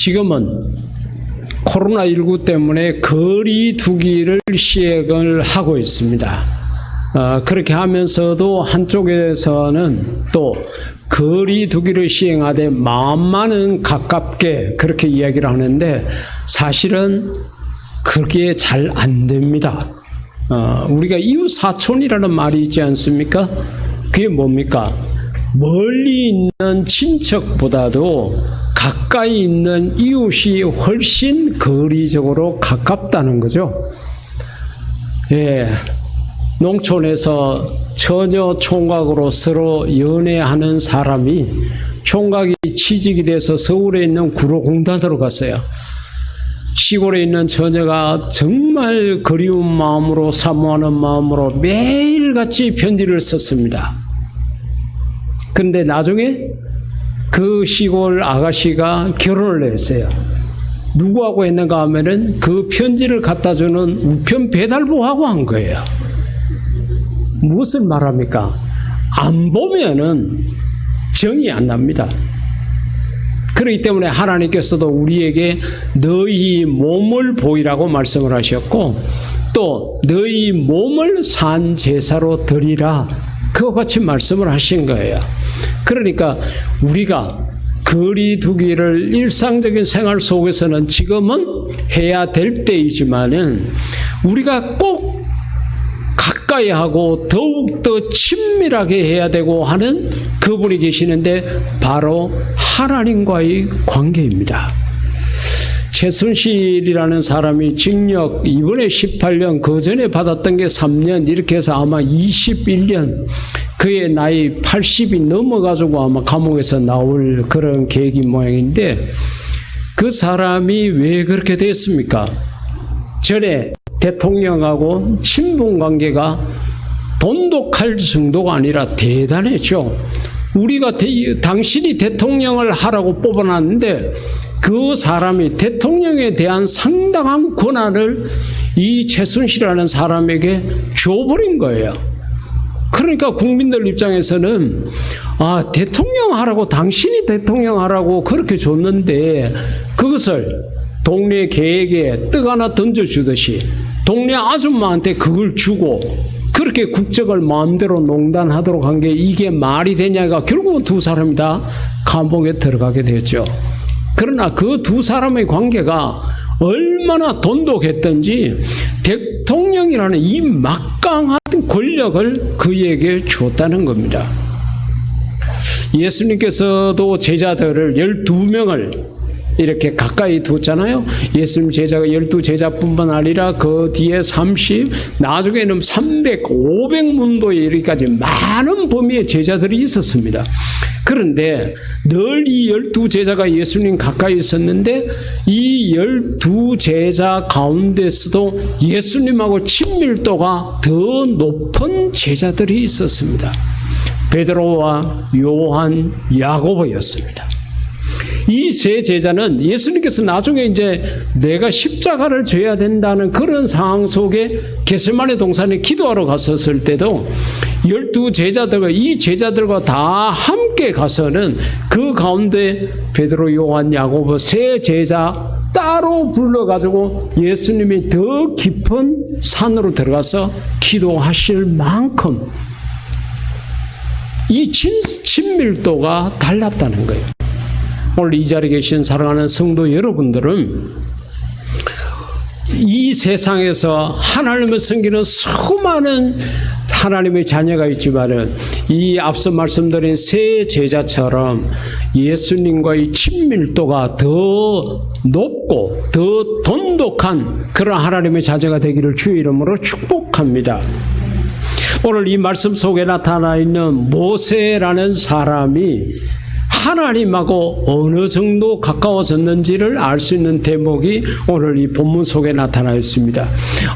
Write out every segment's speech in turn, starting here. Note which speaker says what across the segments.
Speaker 1: 지금은 코로나19 때문에 거리 두기를 시행을 하고 있습니다. 그렇게 하면서도 한쪽에서는 또 거리 두기를 시행하되 마음만은 가깝게 그렇게 이야기를 하는데 사실은 그게 잘 안 됩니다. 우리가 이웃사촌이라는 말이 있지 않습니까? 그게 뭡니까? 멀리 있는 친척보다도 가까이 있는 이웃이 훨씬 거리적으로 가깝다는 거죠. 예, 농촌에서 처녀 총각으로 서로 연애하는 사람이 총각이 취직이 돼서 서울에 있는 구로공단으로 갔어요. 시골에 있는 처녀가 정말 그리운 마음으로 사모하는 마음으로 매일같이 편지를 썼습니다. 근데 나중에 그 시골 아가씨가 결혼을 했어요. 누구하고 했는가 하면은 그 편지를 갖다 주는 우편 배달부하고 한 거예요. 무엇을 말합니까? 안 보면은 정이 안 납니다. 그렇기 때문에 하나님께서도 우리에게 너희 몸을 보이라고 말씀을 하셨고 또 너희 몸을 산 제사로 드리라 그와 같이 말씀을 하신 거예요. 그러니까 우리가 거리 두기를 일상적인 생활 속에서는 지금은 해야 될 때이지만은 우리가 꼭 가까이 하고 더욱더 친밀하게 해야 되고 하는 그분이 계시는데 바로 하나님과의 관계입니다. 최순실이라는 사람이 징역 이번에 18년 그 전에 받았던 게 3년 이렇게 해서 아마 21년 그의 나이 80이 넘어가지고 아마 감옥에서 나올 그런 계획인 모양인데 그 사람이 왜 그렇게 됐습니까? 전에 대통령하고 친분 관계가 돈독할 정도가 아니라 대단했죠. 우리가 당신이 대통령을 하라고 뽑아놨는데 그 사람이 대통령에 대한 상당한 권한을 이 최순실이라는 사람에게 줘버린 거예요. 그러니까 국민들 입장에서는 대통령 하라고 당신이 대통령 하라고 그렇게 줬는데 그것을 동네 개에게 떡 하나 던져주듯이 동네 아줌마한테 그걸 주고 그렇게 국적을 마음대로 농단하도록 한 게 이게 말이 되냐가 결국은 두 사람이 다 감옥에 들어가게 되었죠. 그러나 그 두 사람의 관계가 얼마나 돈독했던지 대통령이라는 이 막강한 권력을 그에게 줬다는 겁니다. 예수님께서도 제자들을 12명을 이렇게 가까이 뒀잖아요. 예수님 제자가 12제자뿐만 아니라 그 뒤에 30, 나중에는 300, 500문도에 이르기까지 많은 범위의 제자들이 있었습니다. 그런데 늘 이 12제자가 예수님 가까이 있었는데 이 12제자 가운데서도 예수님하고 친밀도가 더 높은 제자들이 있었습니다. 베드로와 요한, 야고보였습니다. 이 세 제자는 예수님께서 나중에 이제 내가 십자가를 져야 된다는 그런 상황 속에 겟세마네 동산에 기도하러 갔었을 때도 12제자들과 이 제자들과 다 함께 가서는 그 가운데 베드로, 요한, 야고보 세 제자 따로 불러가지고 예수님이 더 깊은 산으로 들어가서 기도하실 만큼 이 친밀도가 달랐다는 거예요. 오늘 이 자리에 계신 사랑하는 성도 여러분들은 이 세상에서 하나님을 섬기는 수많은 하나님의 자녀가 있지만은 이 앞서 말씀드린 세 제자처럼 예수님과의 친밀도가 더 높고 더 돈독한 그런 하나님의 자녀가 되기를 주의 이름으로 축복합니다. 오늘 이 말씀 속에 나타나 있는 모세라는 사람이 하나님하고 어느 정도 가까워졌는지를 알 수 있는 대목이 오늘 이 본문 속에 나타나 있습니다.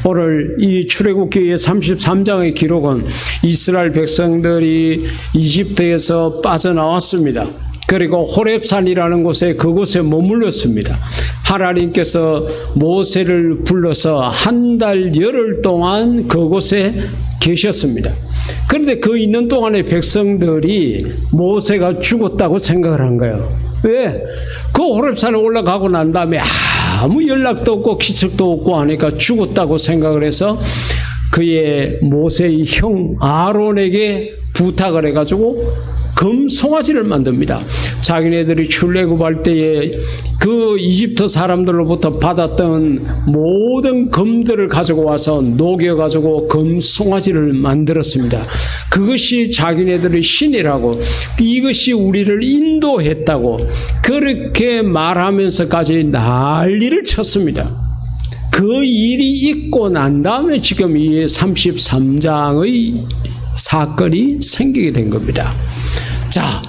Speaker 1: 오늘 이 출애굽기 33장의 기록은 이스라엘 백성들이 이집트에서 빠져나왔습니다. 그리고 호렙산이라는 곳에 그곳에 머물렀습니다. 하나님께서 모세를 불러서 한 달 열흘 동안 그곳에 계셨습니다. 그런데 그 있는 동안에 백성들이 모세가 죽었다고 생각을 한 거예요. 왜? 그 호렙산에 올라가고 난 다음에 아무 연락도 없고 기척도 없고 하니까 죽었다고 생각을 해서 그의 모세의 형 아론에게 부탁을 해가지고 금송아지를 만듭니다. 자기네들이 출애굽할 때에 그 이집트 사람들로부터 받았던 모든 금들을 가지고 와서 녹여가지고 금송아지를 만들었습니다. 그것이 자기네들의 신이라고, 이것이 우리를 인도했다고 그렇게 말하면서까지 난리를 쳤습니다. 그 일이 있고 난 다음에 지금 이 33장의 사건이 생기게 된 겁니다. 자,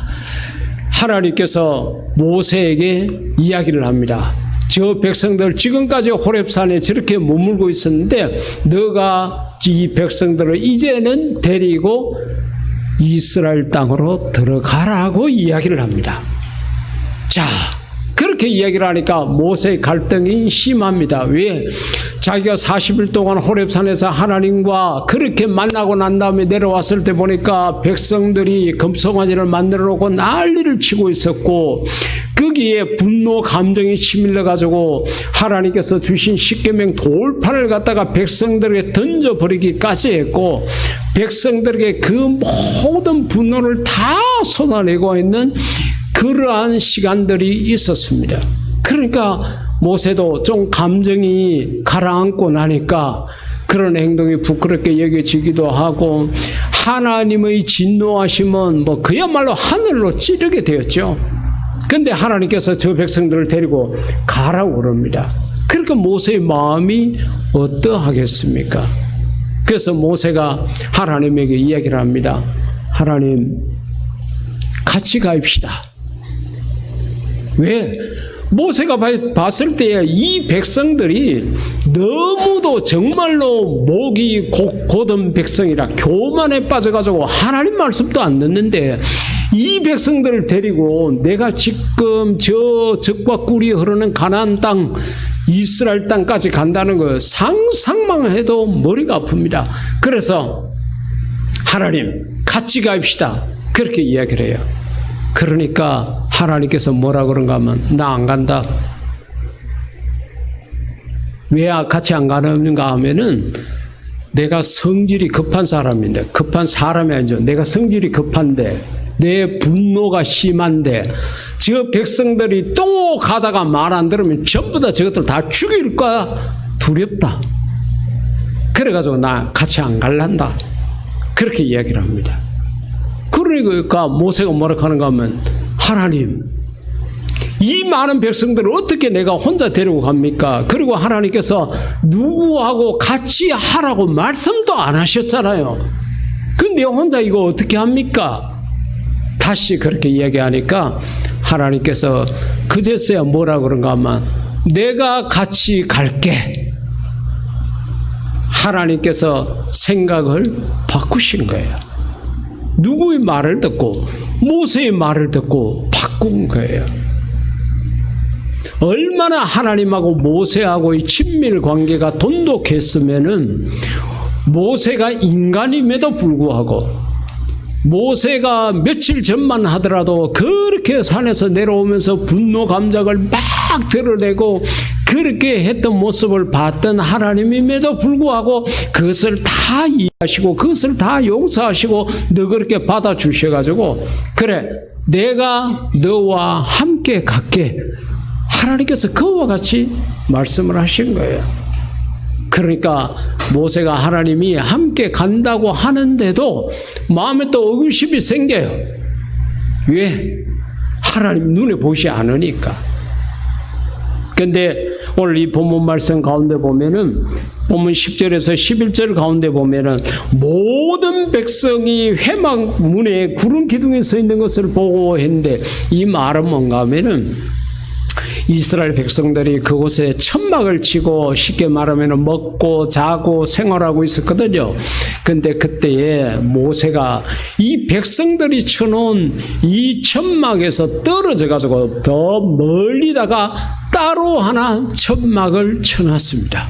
Speaker 1: 하나님께서 모세에게 이야기를 합니다. 저 백성들 지금까지 호렙산에 저렇게 머물고 있었는데 너가 이 백성들을 이제는 데리고 이스라엘 땅으로 들어가라고 이야기를 합니다. 자, 그렇게 이야기를 하니까 모세의 갈등이 심합니다. 왜? 자기가 40일 동안 호렙산에서 하나님과 그렇게 만나고 난 다음에 내려왔을 때 보니까 백성들이 금송아지를 만들어 놓고 난리를 치고 있었고, 거기에 분노 감정이 치밀려 가지고 하나님께서 주신 십계명 돌판을 갖다가 백성들에게 던져버리기까지 했고, 백성들에게 그 모든 분노를 다 쏟아내고 있는 그러한 시간들이 있었습니다. 그러니까 모세도 좀 감정이 가라앉고 나니까 그런 행동이 부끄럽게 여겨지기도 하고, 하나님의 진노하심은 뭐 그야말로 하늘로 찌르게 되었죠. 근데 하나님께서 저 백성들을 데리고 가라고 그럽니다. 그러니까 모세의 마음이 어떠하겠습니까? 그래서 모세가 하나님에게 이야기를 합니다. 하나님, 같이 가입시다. 왜? 모세가 봤을 때에 이 백성들이 너무도 정말로 목이 곧은 백성이라 교만에 빠져가지고 하나님 말씀도 안 듣는데, 이 백성들을 데리고 내가 지금 저 젖과 꿀이 흐르는 가나안 땅, 이스라엘 땅까지 간다는 거 상상만 해도 머리가 아픕니다. 그래서 하나님, 같이 가입시다. 그렇게 이야기를 해요. 그러니까 하나님께서 뭐라 그런가 하면, 나 안 간다. 왜 같이 안 가는가 하면은, 내가 성질이 급한 사람인데, 급한 사람이 아니죠. 내가 성질이 급한데, 내 분노가 심한데, 저 백성들이 또 가다가 말 안 들으면 전부 다 저것들 다 죽일까 두렵다. 그래가지고 나 같이 안 갈란다. 그렇게 이야기를 합니다. 그러니까 모세가 뭐라고 하는가 하면, 하나님, 이 많은 백성들을 어떻게 내가 혼자 데리고 갑니까? 그리고 하나님께서 누구하고 같이 하라고 말씀도 안 하셨잖아요. 근데 혼자 이거 어떻게 합니까? 다시 그렇게 이야기하니까 하나님께서 그제서야 뭐라 그런가 하면, 내가 같이 갈게. 하나님께서 생각을 바꾸신 거예요. 누구의 말을 듣고, 모세의 말을 듣고 바꾼 거예요. 얼마나 하나님하고 모세하고의 친밀 관계가 돈독했으면은, 모세가 인간임에도 불구하고, 모세가 며칠 전만 하더라도 그렇게 산에서 내려오면서 분노 감정을 막 드러내고 그렇게 했던 모습을 봤던 하나님임에도 불구하고 그것을 다 이해하시고 그것을 다 용서하시고 너그럽게 받아주셔가지고, 그래, 내가 너와 함께 갈게. 하나님께서 그와 같이 말씀을 하신 거예요. 그러니까 모세가 하나님이 함께 간다고 하는데도 마음에 또 의구심이 생겨요. 왜? 하나님 눈에 보이지 않으니까. 근데 오늘 이 본문 말씀 가운데 보면은, 본문 10절에서 11절 가운데 보면은, 모든 백성이 회막 문에 구름 기둥에 서 있는 것을 보고 했는데, 이 말은 뭔가 하면은, 이스라엘 백성들이 그곳에 천막을 치고 쉽게 말하면 먹고 자고 생활하고 있었거든요. 근데 그때에 모세가 이 백성들이 쳐놓은 이 천막에서 떨어져 가지고 더 멀리다가 따로 하나 천막을 쳐놨습니다.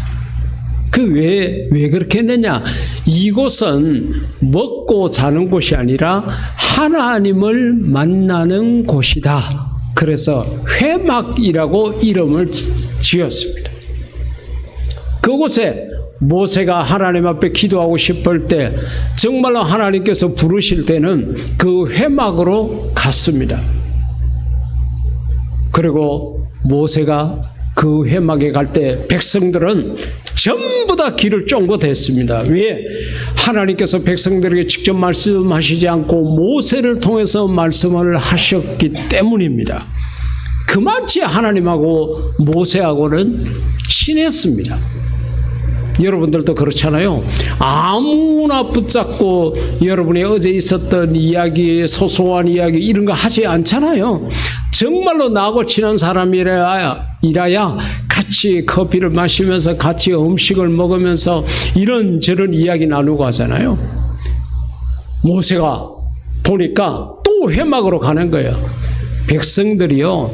Speaker 1: 왜 그렇게 했느냐? 이곳은 먹고 자는 곳이 아니라 하나님을 만나는 곳이다. 그래서 회막이라고 이름을 지었습니다. 그곳에 모세가 하나님 앞에 기도하고 싶을 때 정말로 하나님께서 부르실 때는 그 회막으로 갔습니다. 그리고 모세가 그 회막에 갈 때 백성들은 전부 다 귀를 쫑긋했습니다. 왜? 하나님께서 백성들에게 직접 말씀하시지 않고 모세를 통해서 말씀을 하셨기 때문입니다. 그만치 하나님하고 모세하고는 친했습니다. 여러분들도 그렇잖아요. 아무나 붙잡고 여러분이 어제 있었던 이야기, 소소한 이야기 이런 거 하지 않잖아요. 정말로 나하고 친한 사람이라야 같이 커피를 마시면서 같이 음식을 먹으면서 이런저런 이야기 나누고 하잖아요. 모세가 보니까 또 회막으로 가는 거예요. 백성들이요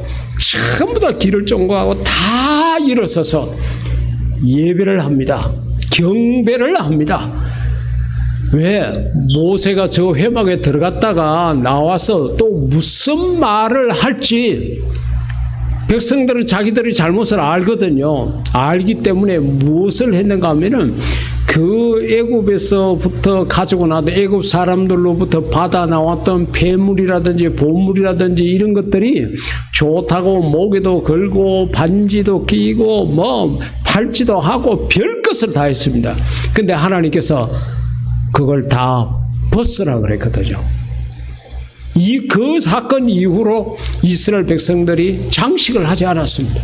Speaker 1: 전부 다 길을 쫑긋하고 다 일어서서 예배를 합니다. 경배를 합니다. 왜? 모세가 저 회막에 들어갔다가 나와서 또 무슨 말을 할지 백성들은 자기들의 잘못을 알거든요. 알기 때문에 무엇을 했는가 하면은 그 애굽에서부터 가지고 나왔던 애굽 사람들로부터 받아 나왔던 폐물이라든지 보물이라든지 이런 것들이 좋다고 목에도 걸고 반지도 끼고 뭐 팔찌도 하고 별것을 다 했습니다. 근데 하나님께서 그걸 다 벗으라 그랬거든요. 그 사건 이후로 이스라엘 백성들이 장식을 하지 않았습니다.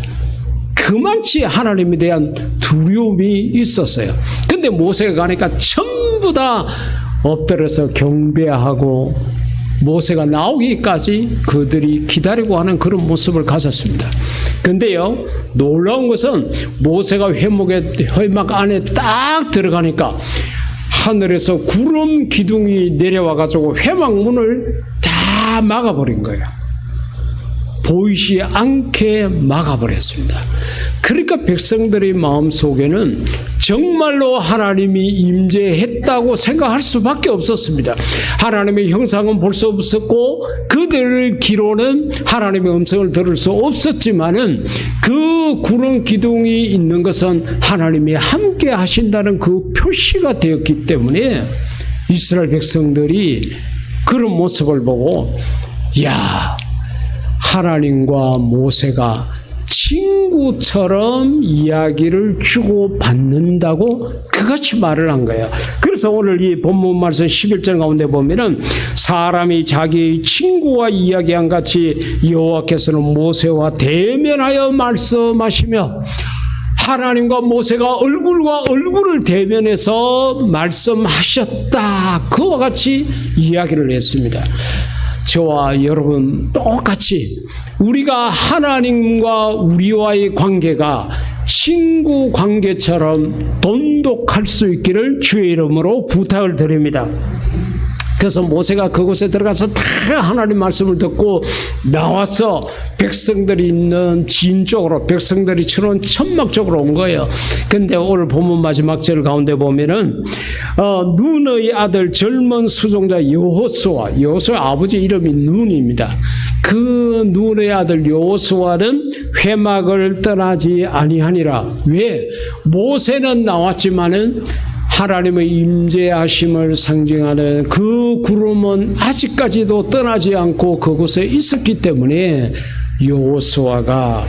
Speaker 1: 그만치 하나님에 대한 두려움이 있었어요. 근데 모세가 가니까 전부 다 엎드려서 경배하고 모세가 나오기까지 그들이 기다리고 하는 그런 모습을 가졌습니다. 근데요, 놀라운 것은 모세가 회막 안에 딱 들어가니까 하늘에서 구름 기둥이 내려와가지고 회막 문을 다 막아버린 거예요. 보이지 않게 막아버렸습니다. 그러니까 백성들의 마음속에는 정말로 하나님이 임재했다고 생각할 수밖에 없었습니다. 하나님의 형상은 볼 수 없었고 그들의 귀로는 하나님의 음성을 들을 수 없었지만은 그 구름 기둥이 있는 것은 하나님이 함께 하신다는 그 표시가 되었기 때문에 이스라엘 백성들이 그런 모습을 보고 야, 하나님과 모세가 친구처럼 이야기를 주고받는다고 그같이 말을 한 거예요. 그래서 오늘 이 본문 말씀 11절 가운데 보면은 사람이 자기 친구와 이야기한 같이 여호와께서는 모세와 대면하여 말씀하시며 하나님과 모세가 얼굴과 얼굴을 대면해서 말씀하셨다. 그와 같이 이야기를 했습니다. 저와 여러분 똑같이 우리가 하나님과 우리와의 관계가 친구 관계처럼 돈독할 수 있기를 주의 이름으로 부탁을 드립니다. 그래서 모세가 그곳에 들어가서 다 하나님 말씀을 듣고 나와서 백성들이 있는 진 쪽으로, 백성들이 치는 천막 쪽으로 온 거예요. 근데 오늘 본문 마지막 절 가운데 보면은 눈의 아들 젊은 수종자 여호수아 아버지 이름이 눈입니다. 그 눈의 아들 여호수아는 회막을 떠나지 아니하니라. 왜? 모세는 나왔지만은 하나님의 임재하심을 상징하는 그 구름은 아직까지도 떠나지 않고 그곳에 있었기 때문에 여호수아가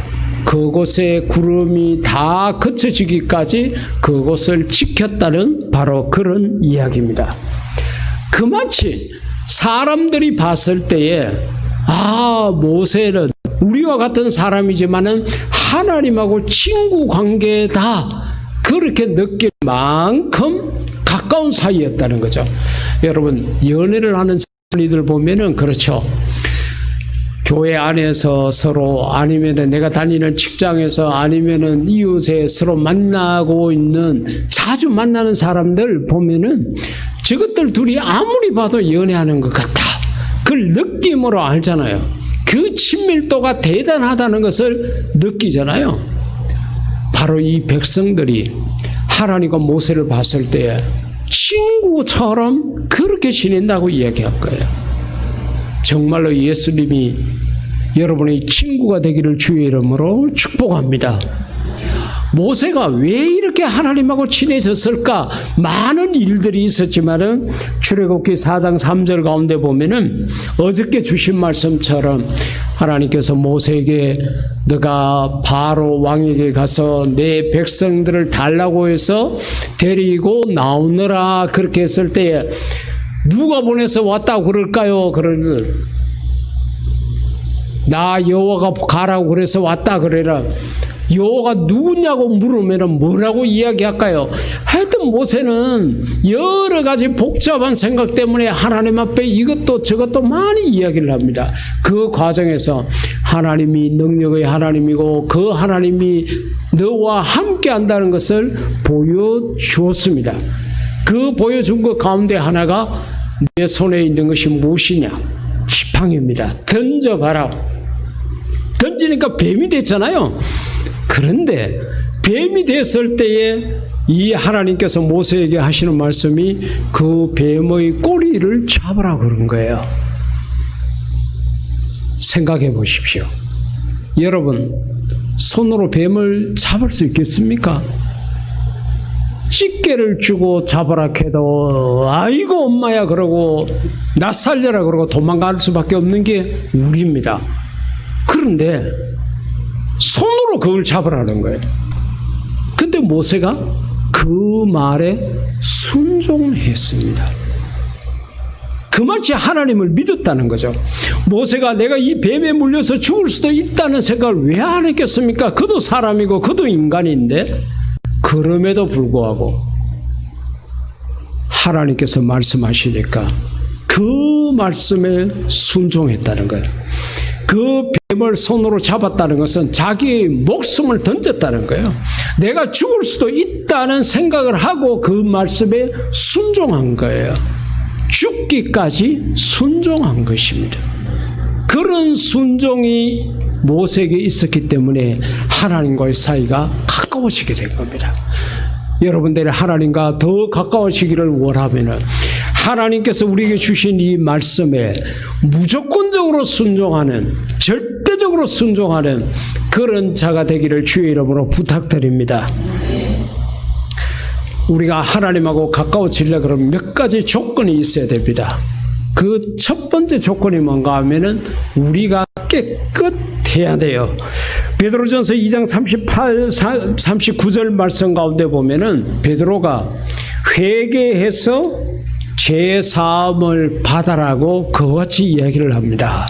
Speaker 1: 그곳에 구름이 다 그쳐지기까지 그곳을 지켰다는 바로 그런 이야기입니다. 그만치 사람들이 봤을 때에 모세는 우리와 같은 사람이지만은 하나님하고 친구 관계다. 그렇게 느낄 만큼 가까운 사이였다는 거죠. 여러분, 연애를 하는 사람들 보면은 그렇죠. 교회 안에서 서로 아니면은 내가 다니는 직장에서 아니면은 이웃에 서로 만나고 있는 자주 만나는 사람들 보면은 저것들 둘이 아무리 봐도 연애하는 것 같다. 그걸 느낌으로 알잖아요. 그 친밀도가 대단하다는 것을 느끼잖아요. 바로 이 백성들이 하나님과 모세를 봤을 때 친구처럼 그렇게 지낸다고 이야기할 거예요. 정말로 예수님이 여러분의 친구가 되기를 주의 이름으로 축복합니다. 모세가 왜 이렇게 하나님하고 친해졌을까? 많은 일들이 있었지만은 출애굽기 4장 3절 가운데 보면은 어저께 주신 말씀처럼 하나님께서 모세에게 너가 바로 왕에게 가서 내 백성들을 달라고 해서 데리고 나오느라 그렇게 했을 때에 누가 보내서 왔다고 그럴까요? 나 여호와가 가라고 그래서 왔다 그래라. 여호와가 누구냐고 물으면 뭐라고 이야기할까요? 하여튼 모세는 여러 가지 복잡한 생각 때문에 하나님 앞에 이것도 저것도 많이 이야기를 합니다. 그 과정에서 하나님이 능력의 하나님이고 그 하나님이 너와 함께 한다는 것을 보여주었습니다. 그 보여준 것 가운데 하나가 내 손에 있는 것이 무엇이냐? 지팡이입니다. 던져봐라. 던지니까 뱀이 됐잖아요. 그런데 뱀이 됐을 때에 이 하나님께서 모세에게 하시는 말씀이 그 뱀의 꼬리를 잡으라 그런 거예요. 생각해 보십시오. 여러분, 손으로 뱀을 잡을 수 있겠습니까? 집게를 주고 잡아라 해도 아이고 엄마야 그러고 나 살려라 그러고 도망갈 수밖에 없는 게 우리입니다. 그런데 손으로 그걸 잡으라는 거예요. 근데 모세가 그 말에 순종했습니다. 그 마치 하나님을 믿었다는 거죠. 모세가 내가 이 뱀에 물려서 죽을 수도 있다는 생각을 왜 안 했겠습니까? 그도 사람이고 그도 인간인데. 그럼에도 불구하고 하나님께서 말씀하시니까 그 말씀에 순종했다는 거예요. 그 뱀을 손으로 잡았다는 것은 자기의 목숨을 던졌다는 거예요. 내가 죽을 수도 있다는 생각을 하고 그 말씀에 순종한 거예요. 죽기까지 순종한 것입니다. 그런 순종이 모세에게 있었기 때문에 하나님과의 사이가 가까워지게 된 겁니다. 여러분들이 하나님과 더 가까워지기를 원하면 하나님께서 우리에게 주신 이 말씀에 무조건적으로 순종하는, 절대적으로 순종하는 그런 자가 되기를 주의 이름으로 부탁드립니다. 우리가 하나님하고 가까워지려고 그러면 몇 가지 조건이 있어야 됩니다. 그 첫 번째 조건이 뭔가 하면은 우리가 깨끗해야 돼요. 베드로전서 2장 39절 말씀 가운데 보면은 베드로가 회개해서 죄 사함을 받아라고 그와 같이 이야기를 합니다.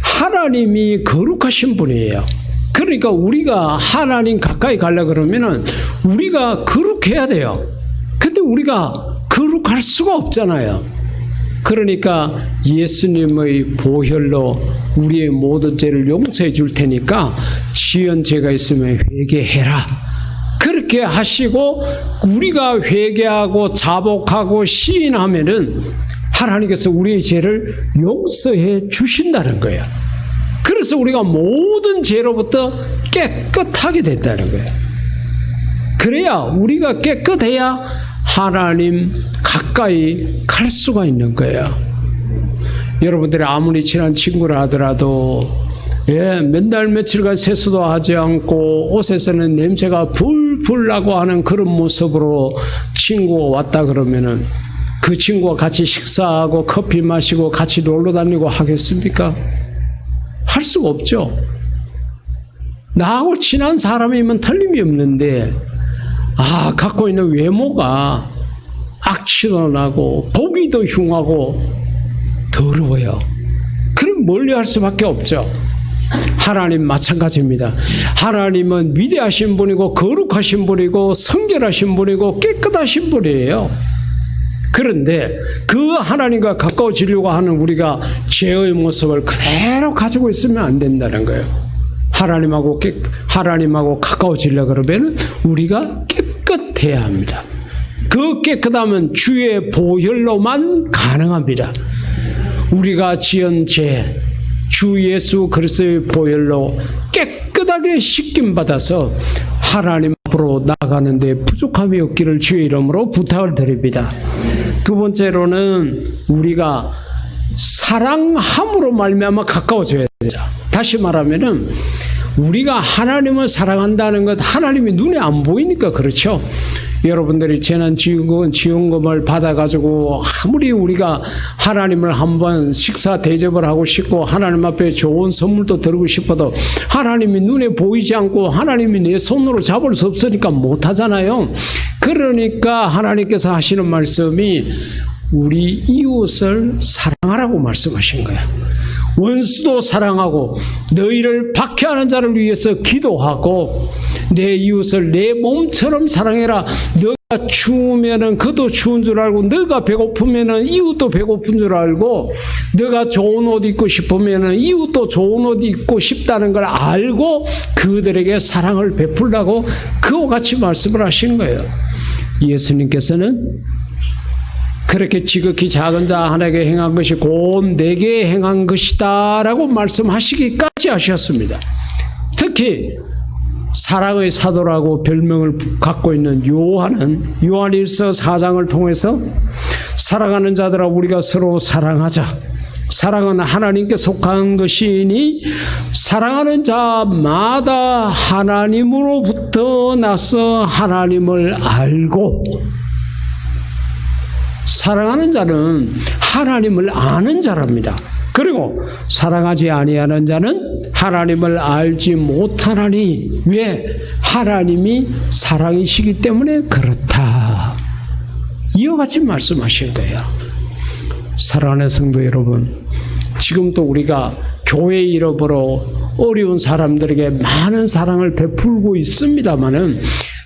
Speaker 1: 하나님이 거룩하신 분이에요. 그러니까 우리가 하나님 가까이 가려고 그러면은 우리가 거룩해야 돼요. 근데 우리가 거룩할 수가 없잖아요. 그러니까 예수님의 보혈로 우리의 모든 죄를 용서해 줄 테니까 지은 죄가 있으면 회개해라. 그렇게 하시고 우리가 회개하고 자복하고 시인하면은 하나님께서 우리의 죄를 용서해 주신다는 거예요. 그래서 우리가 모든 죄로부터 깨끗하게 됐다는 거예요. 그래야 우리가 깨끗해야 하나님 가까이 갈 수가 있는 거예요. 여러분들이 아무리 친한 친구라 하더라도 맨날 며칠간 세수도 하지 않고 옷에서는 냄새가 불불 나고 하는 그런 모습으로 친구가 왔다 그러면은 그 친구와 같이 식사하고 커피 마시고 같이 놀러 다니고 하겠습니까? 할 수가 없죠. 나하고 친한 사람이면 틀림이 없는데 갖고 있는 외모가 악취도 나고 보기도 흉하고 더러워요. 그럼 멀리할 수밖에 없죠. 하나님 마찬가지입니다. 하나님은 위대하신 분이고 거룩하신 분이고 성결하신 분이고 깨끗하신 분이에요. 그런데 그 하나님과 가까워지려고 하는 우리가 죄의 모습을 그대로 가지고 있으면 안 된다는 거예요. 하나님하고 가까워지려고 그러면 우리가 깨끗해야 합니다. 그 깨끗함은 주의 보혈로만 가능합니다. 우리가 지은 죄, 주 예수 그리스도의 보혈로 깨끗하게 씻김받아서 하나님 앞으로 나아가는 데 부족함이 없기를 주의 이름으로 부탁을 드립니다. 두 번째로는 우리가 사랑함으로 말미암아 가까워져야 되죠. 다시 말하면은 우리가 하나님을 사랑한다는 것, 하나님이 눈에 안 보이니까 그렇죠. 여러분들이 재난지원금을 받아가지고 아무리 우리가 하나님을 한번 식사 대접을 하고 싶고 하나님 앞에 좋은 선물도 드리고 싶어도 하나님이 눈에 보이지 않고 하나님이 내 손으로 잡을 수 없으니까 못하잖아요. 그러니까 하나님께서 하시는 말씀이 우리 이웃을 사랑하라고 말씀하신 거예요. 원수도 사랑하고 너희를 박해하는 자를 위해서 기도하고 내 이웃을 내 몸처럼 사랑해라. 너가 추우면은 그도 추운 줄 알고 너가 배고프면은 이웃도 배고픈 줄 알고 너가 좋은 옷 입고 싶으면은 이웃도 좋은 옷 입고 싶다는 걸 알고 그들에게 사랑을 베풀라고 그와 같이 말씀을 하신 거예요. 예수님께서는 그렇게 지극히 작은 자 하나에게 행한 것이 곧 내게 행한 것이다 라고 말씀하시기까지 하셨습니다. 특히 사랑의 사도라고 별명을 갖고 있는 요한은 요한일서 4장을 통해서 사랑하는 자들아 우리가 서로 사랑하자. 사랑은 하나님께 속한 것이니 사랑하는 자마다 하나님으로부터 나서 하나님을 알고 사랑하는 자는 하나님을 아는 자랍니다. 그리고 사랑하지 아니하는 자는 하나님을 알지 못하나니 왜? 하나님이 사랑이시기 때문에 그렇다. 이와 같이 말씀하신 거예요. 사랑하는 성도 여러분, 지금도 우리가 교회 이름으로 어려운 사람들에게 많은 사랑을 베풀고 있습니다마는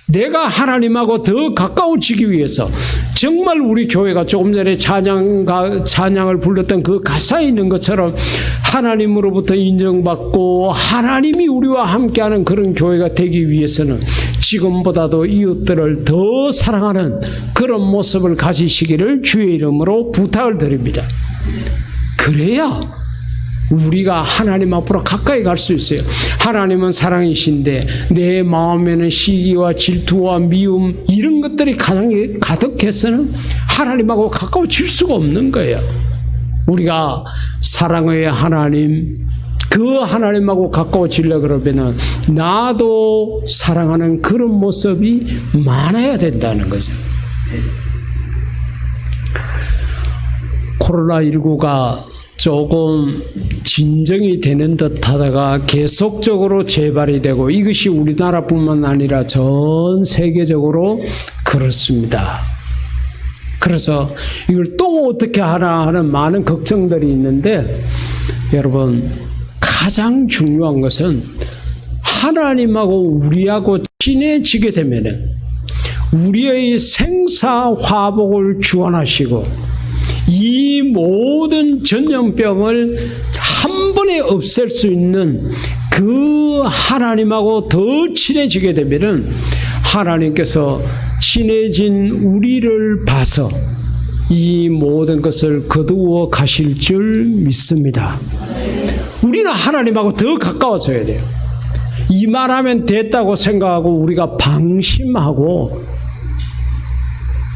Speaker 1: 내가 하나님하고 더 가까워지기 위해서 정말 우리 교회가 조금 전에 찬양을 불렀던 그 가사에 있는 것처럼 하나님으로부터 인정받고 하나님이 우리와 함께하는 그런 교회가 되기 위해서는 지금보다도 이웃들을 더 사랑하는 그런 모습을 가지시기를 주의 이름으로 부탁을 드립니다. 그래야 우리가 하나님 앞으로 가까이 갈 수 있어요. 하나님은 사랑이신데 내 마음에는 시기와 질투와 미움 이런 것들이 가득해서는 하나님하고 가까워질 수가 없는 거예요. 우리가 사랑의 하나님, 그 하나님하고 가까워지려고 그러면은 나도 사랑하는 그런 모습이 많아야 된다는 거죠. 코로나19가 조금 진정이 되는 듯 하다가 계속적으로 재발이 되고 이것이 우리나라뿐만 아니라 전 세계적으로 그렇습니다. 그래서 이걸 또 어떻게 하나 하는 많은 걱정들이 있는데 여러분 가장 중요한 것은 하나님하고 우리하고 친해지게 되면은 우리의 생사화복을 주관하시고 이 모든 전염병을 한 번에 없앨 수 있는 그 하나님하고 더 친해지게 되면은 하나님께서 친해진 우리를 봐서 이 모든 것을 거두어 가실 줄 믿습니다. 우리는 하나님하고 더 가까워져야 돼요. 이 말하면 됐다고 생각하고 우리가 방심하고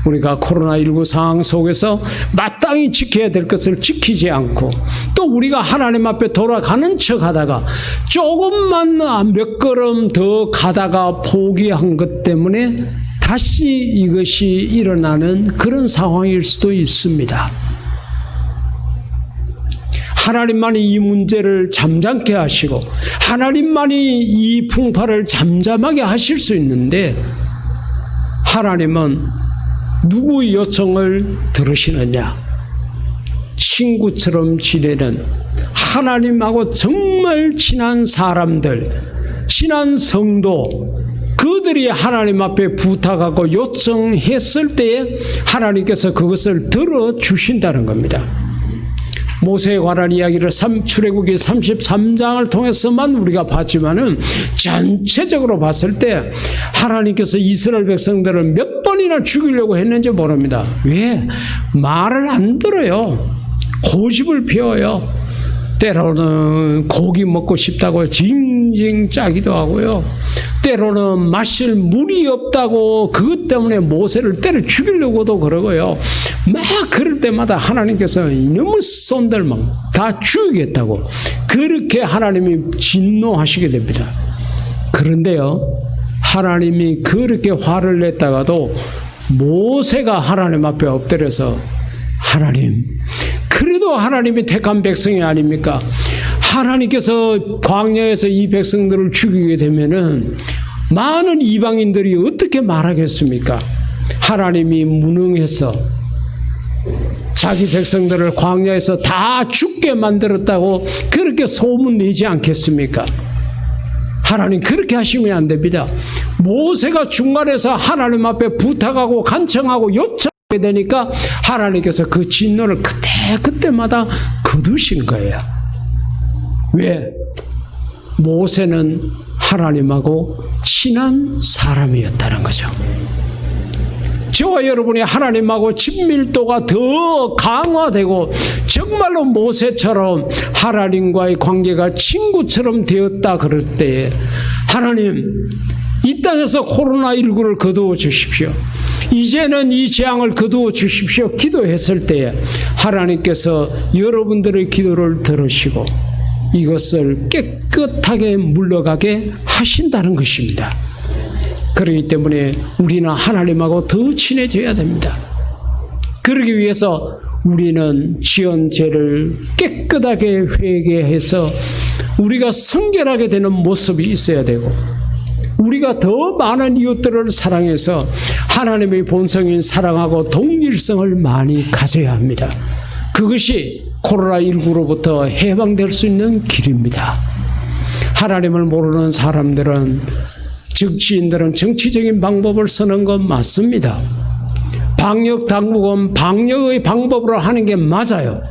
Speaker 1: 우리가 코로나19 상황 속에서 마땅히 지켜야 될 것을 지키지 않고 또 우리가 하나님 앞에 돌아가는 척 하다가 조금만 몇 걸음 더 가다가 포기한 것 때문에 다시 이것이 일어나는 그런 상황일 수도 있습니다. 하나님만이 이 문제를 잠잠케 하시고 하나님만이 이 풍파를 잠잠하게 하실 수 있는데 하나님은 누구의 요청을 들으시느냐? 친구처럼 지내는 하나님하고 정말 친한 사람들, 친한 성도, 그들이 하나님 앞에 부탁하고 요청했을 때에 하나님께서 그것을 들어주신다는 겁니다. 모세에 관한 이야기를 출애굽기 33장을 통해서만 우리가 봤지만은 전체적으로 봤을 때 하나님께서 이스라엘 백성들을 몇 번이나 죽이려고 했는지 모릅니다. 왜? 말을 안 들어요. 고집을 피워요. 때로는 고기 먹고 싶다고 징징 짜기도 하고요. 때로는 마실 물이 없다고 그것 때문에 모세를 때려 죽이려고도 그러고요. 막 그럴 때마다 하나님께서 이놈의 손들 막 다 죽이겠다고 그렇게 하나님이 진노하시게 됩니다. 그런데요, 하나님이 그렇게 화를 냈다가도 모세가 하나님 앞에 엎드려서 하나님, 그래도 하나님이 택한 백성이 아닙니까? 하나님께서 광야에서 이 백성들을 죽이게 되면은 많은 이방인들이 어떻게 말하겠습니까? 하나님이 무능해서 자기 백성들을 광야에서 다 죽게 만들었다고 그렇게 소문내지 않겠습니까? 하나님 그렇게 하시면 안 됩니다. 모세가 중간에서 하나님 앞에 부탁하고 간청하고 요청하게 되니까 하나님께서 그 진노를 그때마다 거두신 거예요. 왜? 모세는 하나님하고 친한 사람이었다는 거죠. 저와 여러분이 하나님하고 친밀도가 더 강화되고 정말로 모세처럼 하나님과의 관계가 친구처럼 되었다 그럴 때에 하나님, 이 땅에서 코로나19를 거두어 주십시오. 이제는 이 재앙을 거두어 주십시오. 기도했을 때에 하나님께서 여러분들의 기도를 들으시고 이것을 깨끗하게 물러가게 하신다는 것입니다. 그렇기 때문에 우리는 하나님하고 더 친해져야 됩니다. 그러기 위해서 우리는 지은 죄를 깨끗하게 회개해서 우리가 성결하게 되는 모습이 있어야 되고 우리가 더 많은 이웃들을 사랑해서 하나님의 본성인 사랑하고 동일성을 많이 가져야 합니다. 그것이 코로나19로부터 해방될 수 있는 길입니다. 하나님을 모르는 사람들은 정치인들은 정치적인 방법을 쓰는 건 맞습니다. 방역 당국은 방역의 방법으로 하는 게 맞아요.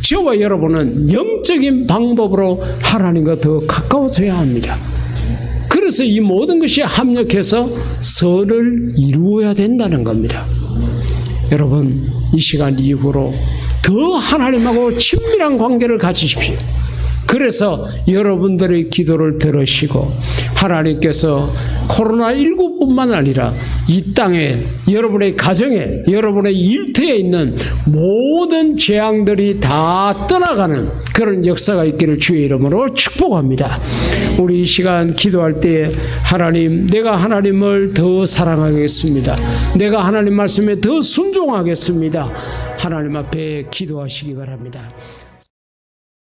Speaker 1: 저와 여러분은 영적인 방법으로 하나님과 더 가까워져야 합니다. 그래서 이 모든 것이 합력해서 선을 이루어야 된다는 겁니다. 여러분, 이 시간 이후로 더 하나님하고 친밀한 관계를 가지십시오. 그래서 여러분들의 기도를 들으시고 하나님께서 코로나19뿐만 아니라 이 땅에 여러분의 가정에 여러분의 일터에 있는 모든 재앙들이 다 떠나가는 그런 역사가 있기를 주의 이름으로 축복합니다. 우리 이 시간 기도할 때에 하나님, 내가 하나님을 더 사랑하겠습니다. 내가 하나님 말씀에 더 순종하겠습니다. 하나님 앞에 기도하시기 바랍니다.